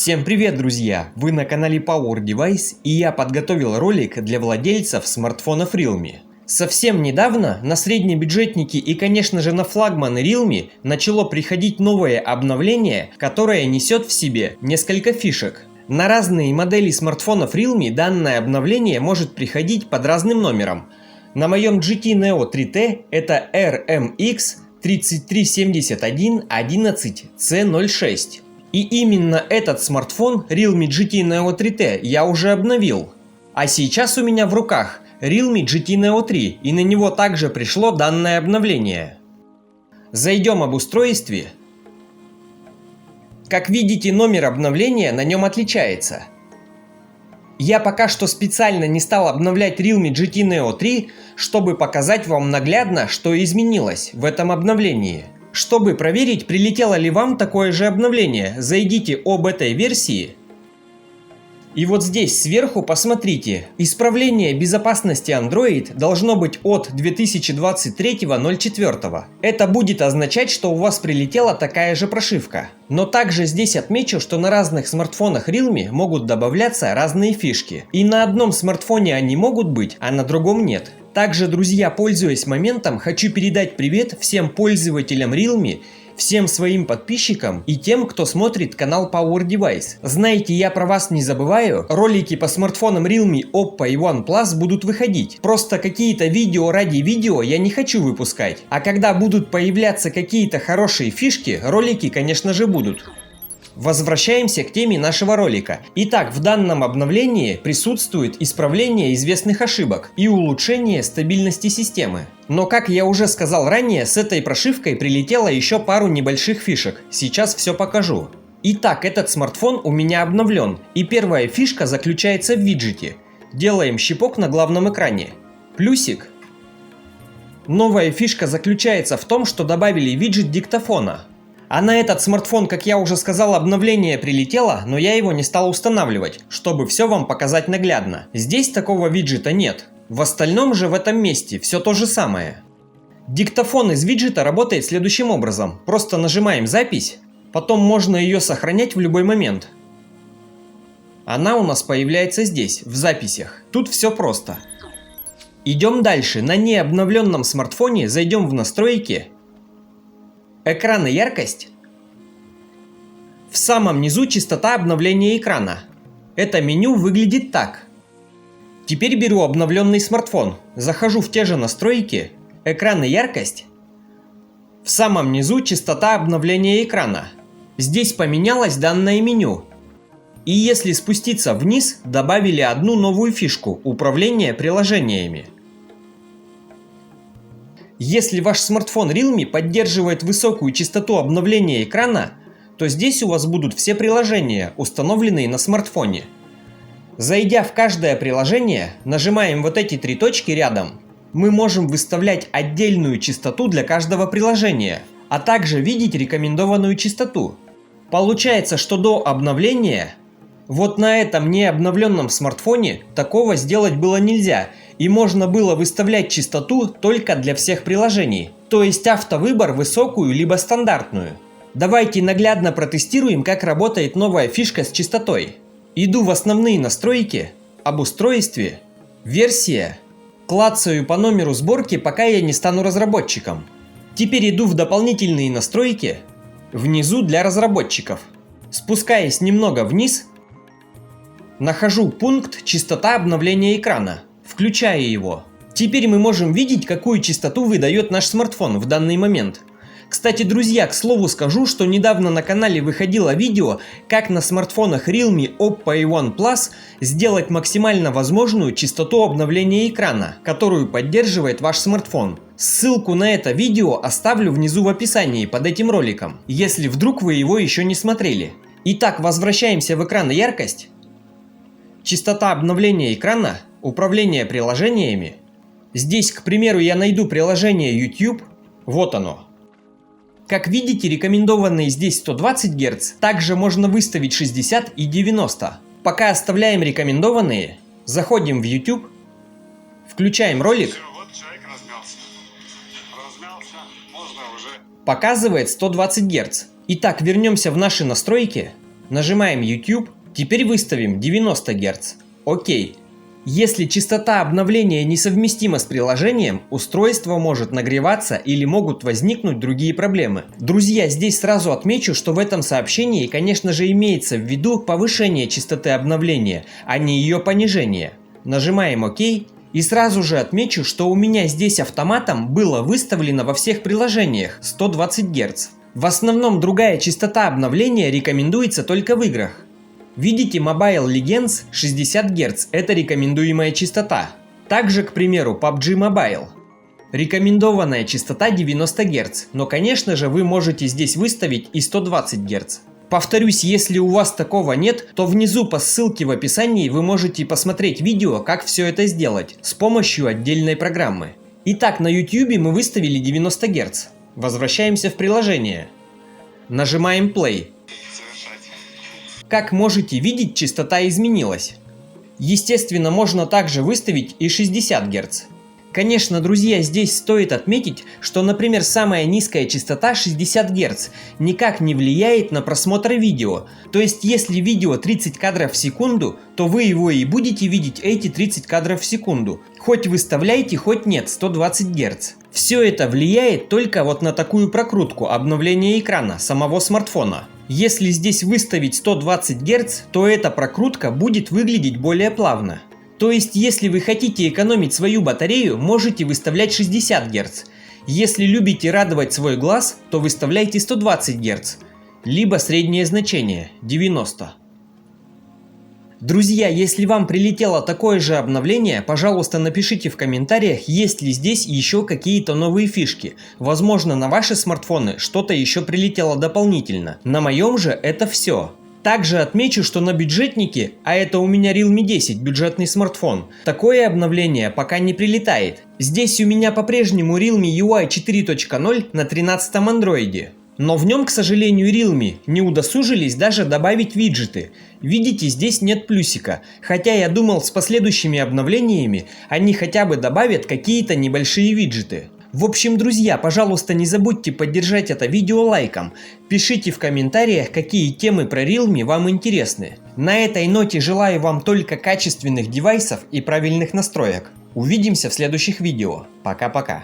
Всем привет, друзья! Вы на канале Power Device, и я подготовил ролик для владельцев смартфонов Realme. Совсем недавно на среднебюджетники и, конечно же, на флагманы Realme начало приходить новое обновление, которое несет в себе несколько фишек. На разные модели смартфонов Realme данное обновление может приходить под разным номером. На моем GT Neo 3T это RMX 337111C06. И именно этот смартфон Realme GT Neo 3T я уже обновил. А сейчас у меня в руках Realme GT Neo 3, и на него также пришло данное обновление. Зайдем об устройстве. Как видите, номер обновления на нем отличается. Я пока что специально не стал обновлять Realme GT Neo 3, чтобы показать вам наглядно, что изменилось в этом обновлении. Чтобы проверить, прилетело ли вам такое же обновление, зайдите об этой версии. И вот здесь сверху посмотрите, исправление безопасности Android должно быть от 2023.04. Это будет означать, что у вас прилетела такая же прошивка. Но также здесь отмечу, что на разных смартфонах Realme могут добавляться разные фишки. И на одном смартфоне они могут быть, а на другом нет. Также, друзья, пользуясь моментом, хочу передать привет всем пользователям Realme, всем своим подписчикам и тем, кто смотрит канал Power Device. Знаете, я про вас не забываю, ролики по смартфонам Realme, Oppo и OnePlus будут выходить. Просто какие-то видео ради видео я не хочу выпускать. А когда будут появляться какие-то хорошие фишки, ролики, конечно же, будут. Возвращаемся к теме нашего ролика. Итак, в данном обновлении присутствует исправление известных ошибок и улучшение стабильности системы. Но, как я уже сказал ранее, с этой прошивкой прилетело еще пару небольших фишек. Сейчас все покажу. Итак, этот смартфон у меня обновлен, и первая фишка заключается в виджете. Делаем щипок на главном экране. Плюсик. Новая фишка заключается в том, что добавили виджет диктофона. А на этот смартфон, как я уже сказал, обновление прилетело, но я его не стал устанавливать, чтобы все вам показать наглядно. Здесь такого виджета нет. В остальном же в этом месте все то же самое. Диктофон из виджета работает следующим образом. Просто нажимаем запись, потом можно ее сохранять в любой момент. Она у нас появляется здесь, в записях. Тут все просто. Идем дальше. На необновленном смартфоне зайдем в настройки. Экран и яркость. В самом низу частота обновления экрана. Это меню выглядит так. Теперь беру обновленный смартфон, захожу в те же настройки, экран и яркость. В самом низу частота обновления экрана. Здесь поменялось данное меню. И если спуститься вниз, добавили одну новую фишку – управление приложениями. Если ваш смартфон Realme поддерживает высокую частоту обновления экрана, то здесь у вас будут все приложения, установленные на смартфоне. Зайдя в каждое приложение, нажимаем вот эти три точки рядом. Мы можем выставлять отдельную частоту для каждого приложения, а также видеть рекомендованную частоту. Получается, что до обновления, вот на этом необновленном смартфоне такого сделать было нельзя. И можно было выставлять частоту только для всех приложений, то есть автовыбор высокую либо стандартную. Давайте наглядно протестируем, как работает новая фишка с частотой. Иду в основные настройки, об устройстве, версия, клацаю по номеру сборки, пока я не стану разработчиком. Теперь иду в дополнительные настройки, внизу для разработчиков. Спускаясь немного вниз, нахожу пункт «Частота обновления экрана». Включая его. Теперь мы можем видеть, какую частоту выдает наш смартфон в данный момент. Кстати, друзья, к слову скажу, что недавно на канале выходило видео, как на смартфонах Realme, Oppo и OnePlus сделать максимально возможную частоту обновления экрана, которую поддерживает ваш смартфон. Ссылку на это видео оставлю внизу в описании под этим роликом, если вдруг вы его еще не смотрели. Итак, возвращаемся в экран и яркость. Частота обновления экрана. Управление приложениями. Здесь, к примеру, я найду приложение YouTube. Вот оно. Как видите, рекомендованные здесь 120 Гц. Также можно выставить 60 и 90. Пока оставляем рекомендованные. Заходим в YouTube. Включаем ролик. Показывает 120 Гц. Итак, вернемся в наши настройки. Нажимаем YouTube. Теперь выставим 90 Гц. Окей. Если частота обновления несовместима с приложением, устройство может нагреваться или могут возникнуть другие проблемы. Друзья, здесь сразу отмечу, что в этом сообщении, конечно же, имеется в виду повышение частоты обновления, а не ее понижение. Нажимаем ОК. И сразу же отмечу, что у меня здесь автоматом было выставлено во всех приложениях 120 Гц. В основном другая частота обновления рекомендуется только в играх. Видите, Mobile Legends 60 Гц – это рекомендуемая частота. Также, к примеру, PUBG Mobile. Рекомендованная частота 90 Гц, но, конечно же, вы можете здесь выставить и 120 Гц. Повторюсь, если у вас такого нет, то внизу по ссылке в описании вы можете посмотреть видео, как все это сделать, с помощью отдельной программы. Итак, на YouTube мы выставили 90 Гц. Возвращаемся в приложение. Нажимаем Play. Как можете видеть, частота изменилась. Естественно, можно также выставить и 60 Гц. Конечно, друзья, здесь стоит отметить, что, например, самая низкая частота 60 Гц никак не влияет на просмотр видео. То есть, если видео 30 кадров в секунду, то вы его и будете видеть эти 30 кадров в секунду. Хоть выставляйте, хоть нет 120 Гц. Все это влияет только вот на такую прокрутку обновления экрана самого смартфона. Если здесь выставить 120 Гц, то эта прокрутка будет выглядеть более плавно. То есть, если вы хотите экономить свою батарею, можете выставлять 60 Гц. Если любите радовать свой глаз, то выставляйте 120 Гц. Либо среднее значение 90. Друзья, если вам прилетело такое же обновление, пожалуйста, напишите в комментариях, есть ли здесь еще какие-то новые фишки. Возможно, на ваши смартфоны что-то еще прилетело дополнительно. На моем же это все. Также отмечу, что на бюджетнике, а это у меня Realme 10, бюджетный смартфон, такое обновление пока не прилетает. Здесь у меня по-прежнему Realme UI 4.0 на 13-м андроиде. Но в нем, к сожалению, Realme не удосужились даже добавить виджеты. Видите, здесь нет плюсика, хотя я думал, с последующими обновлениями они хотя бы добавят какие-то небольшие виджеты. В общем, друзья, пожалуйста, не забудьте поддержать это видео лайком. Пишите в комментариях, какие темы про Realme вам интересны. На этой ноте желаю вам только качественных девайсов и правильных настроек. Увидимся в следующих видео. Пока-пока.